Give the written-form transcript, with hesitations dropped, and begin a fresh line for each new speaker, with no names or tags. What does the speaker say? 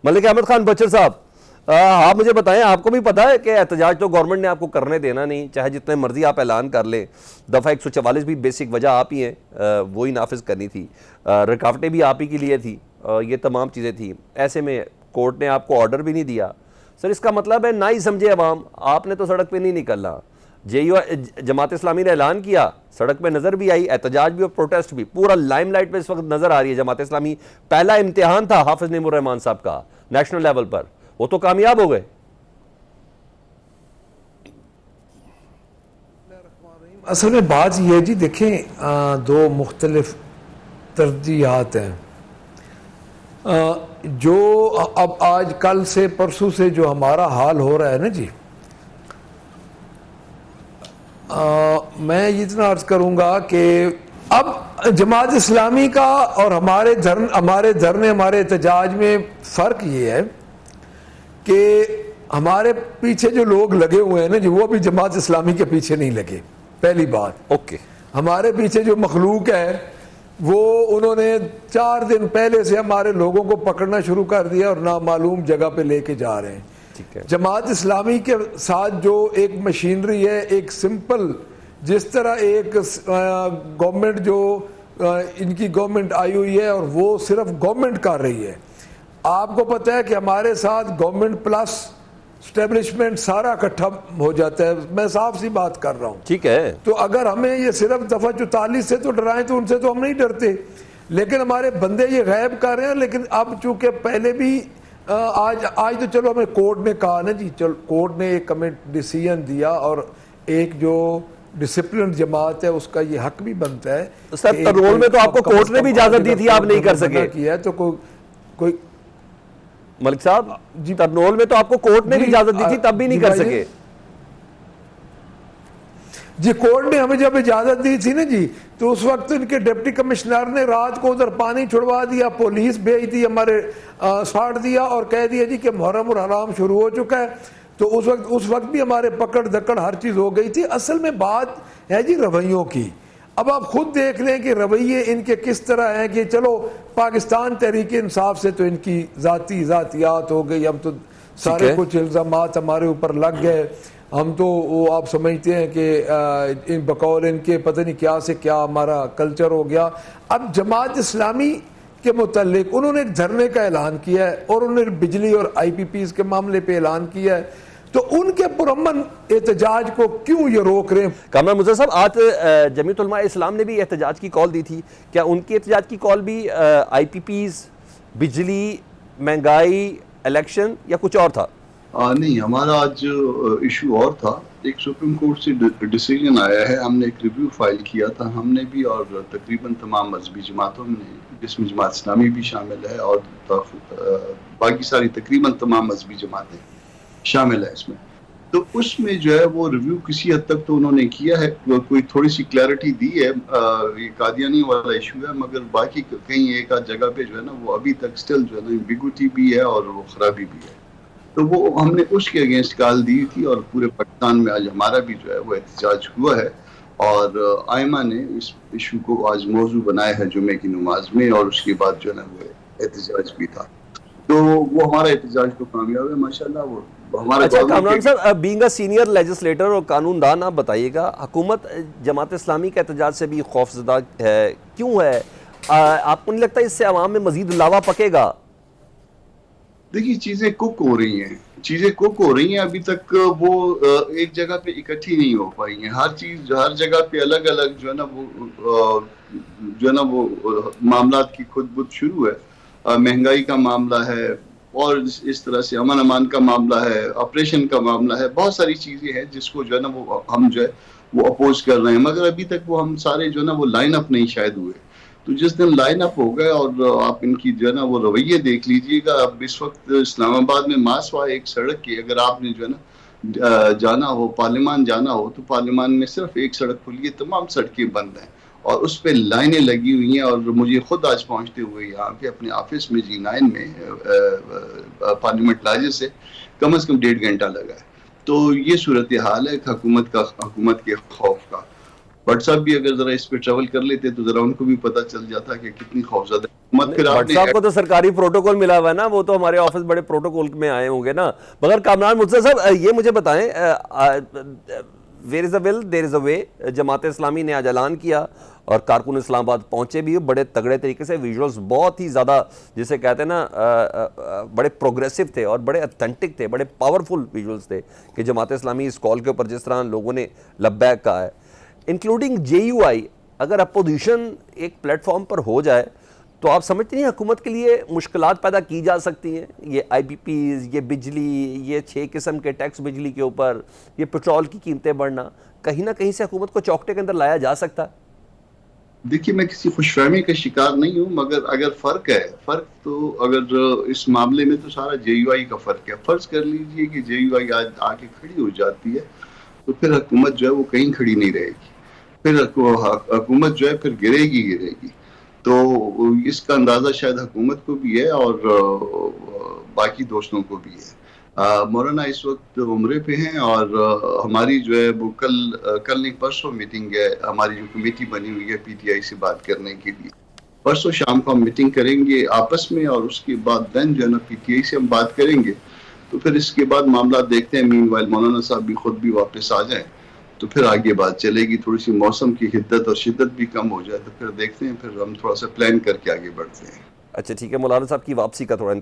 Malik Ahmad Khan Butcher صاحب، آپ مجھے بتائیں، آپ کو بھی پتا ہے کہ احتجاج تو گورنمنٹ نے آپ کو کرنے دینا نہیں، چاہے جتنے مرضی آپ اعلان کر لیں. دفعہ 144 بھی بیسک وجہ آپ ہی ہیں، وہی نافذ کرنی تھی، رکاوٹیں بھی آپ ہی کے لیے تھی، یہ تمام چیزیں تھیں. ایسے میں کورٹ نے آپ کو آرڈر بھی نہیں دیا. سر اس کا مطلب ہے نہ ہی سمجھے عوام، آپ نے تو سڑک پہ نہیں نکلنا. جماعت اسلامی نے اعلان کیا، سڑک پہ نظر بھی آئی، احتجاج بھی اور پروٹیسٹ بھی، پورا لائم لائٹ پہ اس وقت نظر آ رہی ہے جماعت اسلامی. پہلا امتحان تھا حافظ نعیم الرحمان صاحب کا نیشنل لیول پر، وہ تو کامیاب ہو گئے.
اصل میں بات یہ ہے جی، دیکھیں دو مختلف ترجیحات ہیں. جو اب آج کل سے پرسوں سے جو ہمارا حال ہو رہا ہے نا جی، میں اتنا عرض کروں گا کہ اب جماعت اسلامی کا اور ہمارے دھرنے ہمارے احتجاج میں فرق یہ ہے کہ ہمارے پیچھے جو لوگ لگے ہوئے ہیں نا جی، وہ بھی جماعت اسلامی کے پیچھے نہیں لگے. پہلی بات،
اوکے،
ہمارے پیچھے جو مخلوق ہے وہ انہوں نے 4 دن پہلے سے ہمارے لوگوں کو پکڑنا شروع کر دیا اور نامعلوم جگہ پہ لے کے جا رہے ہیں. جماعت اسلامی کے ساتھ جو ایک مشینری ہے، ایک سمپل، جس طرح ایک گورنمنٹ جو ان کی گورنمنٹ آئی ہوئی ہے اور وہ صرف گورنمنٹ کر رہی ہے. آپ کو پتہ ہے کہ ہمارے ساتھ گورنمنٹ پلس اسٹیبلشمنٹ سارا اکٹھا ہو جاتا ہے. میں صاف سی بات کر رہا ہوں.
ٹھیک ہے،
تو اگر ہمیں یہ صرف دفعہ 44 سے تو ڈرائیں تو ان سے تو ہم نہیں ڈرتے، لیکن ہمارے بندے یہ غائب کر رہے ہیں. لیکن اب چونکہ پہلے بھی آج تو چلو ہمیں کورٹ نے کہا نا جی، چلو کورٹ نے ایک ہمیں ڈیسیژن دیا اور ایک جو ڈسپلن جماعت ہے اس کا یہ حق بھی بنتا ہے.
سر ترنول میں تو آپ کو کورٹ نے بھی اجازت دی تھی، آپ نہیں کر سکے.
کیا تو کوئی
ملک صاحب ترنول میں تو آپ کو کورٹ نے بھی اجازت دی تھی، تب بھی نہیں کر سکے.
جی کورٹ نے ہمیں جب اجازت دی تھی نا جی، تو اس وقت ان کے ڈپٹی کمشنر نے رات کو ادھر پانی چھڑوا دیا، پولیس بھیج دی، ہمارے ساڑ دیا اور کہہ دیا جی کہ محرم اور حرام شروع ہو چکا ہے. تو اس وقت بھی ہمارے پکڑ دکڑ ہر چیز ہو گئی تھی. اصل میں بات ہے جی رویوں کی. اب آپ خود دیکھ لیں کہ رویے ان کے کس طرح ہیں کہ چلو پاکستان تحریک انصاف سے تو ان کی ذاتیات ہو گئی، ہم تو سارے کچھ الزامات ہمارے اوپر لگ گئے. ہم تو وہ آپ سمجھتے ہیں کہ بقول ان کے پتہ نہیں کیا سے کیا ہمارا کلچر ہو گیا. اب جماعت اسلامی کے متعلق انہوں نے ایک دھرنے کا اعلان کیا ہے اور انہوں نے بجلی اور آئی پی پیز کے معاملے پہ اعلان کیا ہے. تو ان کے پرامن احتجاج کو کیوں یہ روک رہے ہیں؟
کامران مظہر صاحب، آج جمعیت علماء اسلام نے بھی احتجاج کی کال دی تھی، کیا ان کی احتجاج کی کال بھی آئی پی پیز، بجلی، مہنگائی، الیکشن یا کچھ اور تھا؟
نہیں، ہمارا آج ایشو اور تھا. ایک سپریم کورٹ سے ڈیسیجن آیا ہے، ہم نے ایک ریویو فائل کیا تھا، ہم نے بھی اور تقریباً تمام مذہبی جماعتوں نے، جس میں جماعت اسلامی بھی شامل ہے اور باقی ساری تقریباً تمام مذہبی جماعتیں شامل ہیں اس میں. تو اس میں جو ہے وہ ریویو کسی حد تک تو انہوں نے کیا ہے، کوئی تھوڑی سی کلیئرٹی دی ہے. یہ قادیانی والا ایشو ہے، مگر باقی کہیں ایک آدھ جگہ پہ جو ہے نا وہ ابھی تک سٹل جو ہے نا ایمبیگوٹی بھی ہے اور وہ خرابی بھی ہے. تو وہ ہم نے اس کے اگینسٹ کال دی تھی اور پورے پاکستان میں آج ہمارا بھی جو ہے وہ احتجاج ہوا ہے. اور آئمہ نے اس ایشو کو آج موضوع بنایا ہے جمعے کی نماز میں، اور اس کے بعد جو ہے نا وہ احتجاج بھی تھا. تو وہ ہمارا احتجاج تو کامیاب ہے ماشاءاللہ. وہ ہمارے
اچھا کامران صاحب، بینگ اے سینئر لیجسلیٹر اور قانون دان، آپ بتائیے گا حکومت جماعت اسلامی کے احتجاج سے بھی خوف زدہ ہے، کیوں ہے؟ آپ کو نہیں لگتا اس سے عوام میں مزید لاوا پکے گا؟
دیکھیے چیزیں کوک ہو رہی ہیں ابھی تک وہ ایک جگہ پہ اکٹھی نہیں ہو پائی ہیں. ہر چیز ہر جگہ پہ الگ الگ جو ہے نا وہ معاملات کی خود بد شروع ہے. مہنگائی کا معاملہ ہے اور اس طرح سے امن امان کا معاملہ ہے، آپریشن کا معاملہ ہے، بہت ساری چیزیں ہیں جس کو جو ہے نا وہ ہم جو ہے وہ اپوز کر رہے ہیں، مگر ابھی تک وہ ہم سارے جو ہے نا وہ لائن اپ نہیں شاید ہوئے. تو جس دن لائن اپ ہو گئے اور آپ ان کی جو ہے نا وہ رویے دیکھ لیجئے گا. اب اس وقت اسلام آباد میں ماسوا ایک سڑک کی، اگر آپ نے جو ہے نا جانا ہو، پارلیمان جانا ہو، تو پارلیمان میں صرف ایک سڑک کھلی ہے، تمام سڑکیں بند ہیں اور اس پہ لائنیں لگی ہوئی ہیں. اور مجھے خود آج پہنچتے ہوئے یہاں پہ اپنے آفس میں G9 میں پارلیمنٹ پلازے سے کم از کم 1.5 گھنٹہ لگا ہے. تو یہ صورتحال ہے حکومت کے خوف کا. بٹ صاحب بھی اگر ذرا اس پہ ٹریول کر لیتے تو ذرا ان کو بھی پتہ چل جاتا کہ کتنی خوفزدہ پھر آپ
بٹ صاحب کو تو سرکاری پروٹوکول ملا ہوا ہے نا, وہ تو ہمارے آفس بڑے پروٹوکول میں آئے ہوں گے نا. مگر کامران مرتضیٰ صاحب یہ مجھے بتائیں, ویر از اے ول دیر از اے وے. جماعت اسلامی نے آج اعلان کیا اور کارکن اسلام آباد پہنچے بھی بڑے تگڑے طریقے سے. ویژولز بہت ہی زیادہ جسے کہتے ہیں نا بڑے پروگریسو تھے اور بڑے اتھینٹک تھے, بڑے پاورفل ویژولز تھے کہ جماعت اسلامی اس کال کے اوپر جس طرح لوگوں نے لبیک کہا ہے, انکلوڈنگ جے یو آئی. اگر اپوزیشن ایک پلیٹ فارم پر ہو جائے تو آپ سمجھتے ہیں حکومت کے لیے مشکلات پیدا کی جا سکتی ہیں؟ یہ آئی پی پیز, یہ بجلی, یہ 6 قسم کے ٹیکس بجلی کے اوپر, یہ پیٹرول کی قیمتیں بڑھنا, کہیں نہ کہیں سے حکومت کو چوکٹے کے اندر لایا جا سکتا ہے.
دیکھیے میں کسی خوش فہمی کا شکار نہیں ہوں, مگر اگر فرق ہے, فرق تو اگر اس معاملے میں تو سارا جے یو آئی کا فرق ہے. فرض کر لیجئے کہ جے یو آئی آج آ کے کھڑی ہو جاتی ہے تو پھر حکومت جو ہے وہ کہیں کھڑی نہیں رہے گی, پھر حکومت جو ہے پھر گرے گی. تو اس کا اندازہ شاید حکومت کو بھی ہے اور باقی دوستوں کو بھی ہے. مولانا اس وقت عمرے پہ ہیں اور ہماری جو ہے وہ کل نہیں پرسوں میٹنگ ہے, ہماری جو کمیٹی بنی ہوئی ہے پی ٹی آئی سے بات کرنے کے لیے. پرسوں شام کو ہم میٹنگ کریں گے آپس میں, اور اس کے بعد دین جو ہے نا پی ٹی آئی سے ہم بات کریں گے. تو پھر اس کے بعد معاملات دیکھتے ہیں. مین وائل مولانا صاحب بھی خود بھی واپس آ جائیں تو پھر آگے بات چلے گی. تھوڑی سی موسم کی حدت اور شدت بھی کم ہو جائے تو پھر دیکھتے ہیں, پھر ہم تھوڑا سا پلان کر کے آگے بڑھتے ہیں.
اچھا ٹھیک ہے, مولانا صاحب کی واپسی کا تھوڑا